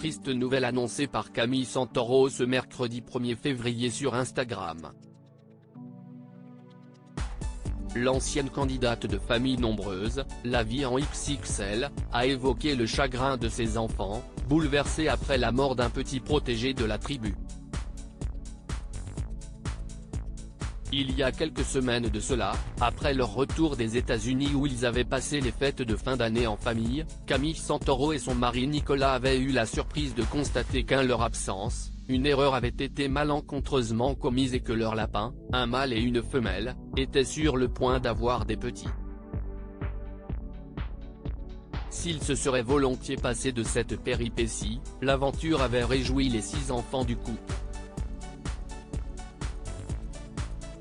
triste nouvelle annoncée par Camille Santoro ce mercredi 1er février sur Instagram. L'ancienne candidate de famille nombreuse, la vie en XXL, a évoqué le chagrin de ses enfants, bouleversés après la mort d'un petit protégé de la tribu. Il y a quelques semaines de cela, après leur retour des États-Unis où ils avaient passé les fêtes de fin d'année en famille, Camille Santoro et son mari Nicolas avaient eu la surprise de constater qu'en leur absence, une erreur avait été malencontreusement commise et que leur lapin, un mâle et une femelle, étaient sur le point d'avoir des petits. S'ils se seraient volontiers passés de cette péripétie, l'aventure avait réjoui les 6 enfants du couple.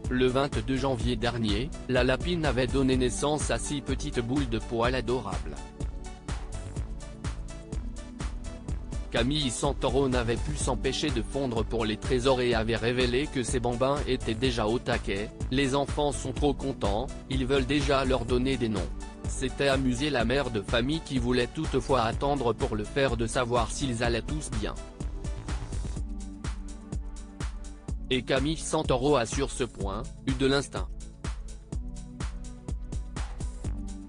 Le 22 janvier dernier, la lapine avait donné naissance à 6 petites boules de poils adorables. Camille Santoro n'avait pu s'empêcher de fondre pour les trésors et avait révélé que ses bambins étaient déjà au taquet. Les enfants sont trop contents, ils veulent déjà leur donner des noms. S'était amusée la mère de famille qui voulait toutefois attendre pour le faire de savoir s'ils allaient tous bien. Et Camille Santoro a sur ce point, eu de l'instinct.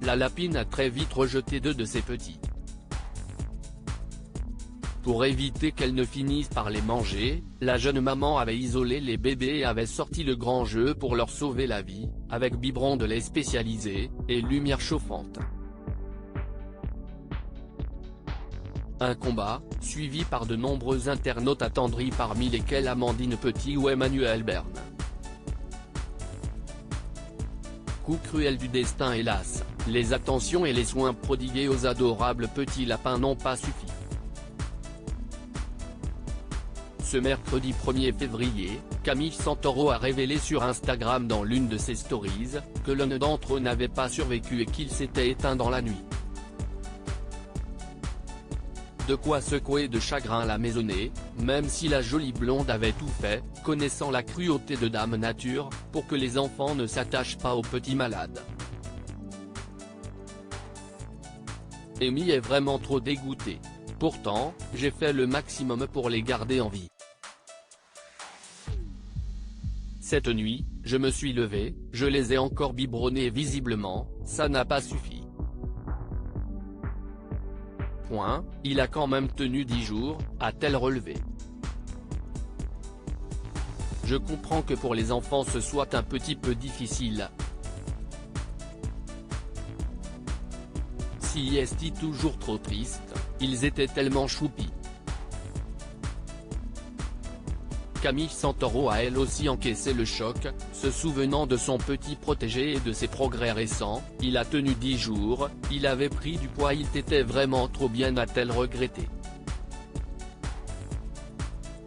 La lapine a très vite rejeté 2 de ses petits. Pour éviter qu'elles ne finissent par les manger, la jeune maman avait isolé les bébés et avait sorti le grand jeu pour leur sauver la vie, avec biberon de lait spécialisé, et lumière chauffante. Un combat, suivi par de nombreux internautes attendris parmi lesquels Amandine Petit ou Emmanuel Berne. Coup cruel du destin hélas, les attentions et les soins prodigués aux adorables petits lapins n'ont pas suffi. Ce mercredi 1er février, Camille Santoro a révélé sur Instagram dans l'une de ses stories, que l'un d'entre eux n'avait pas survécu et qu'il s'était éteint dans la nuit. De quoi secouer de chagrin la maisonnée, même si la jolie blonde avait tout fait, connaissant la cruauté de Dame Nature, pour que les enfants ne s'attachent pas aux petits malades. Amy est vraiment trop dégoûtée. Pourtant, j'ai fait le maximum pour les garder en vie. Cette nuit, je me suis levé, je les ai encore biberonnés et visiblement, ça n'a pas suffi. Il a quand même tenu 10 jours, a-t-elle relevé. Je comprends que pour les enfants ce soit un petit peu difficile. Si est-il toujours trop triste, ils étaient tellement choupis. Camille Santoro a elle aussi encaissé le choc, se souvenant de son petit protégé et de ses progrès récents. Il a tenu 10 jours, il avait pris du poids, il était vraiment trop bien, a-t-elle regretté.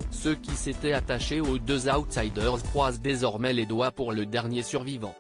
Ceux qui s'étaient attachés aux 2 outsiders croisent désormais les doigts pour le dernier survivant.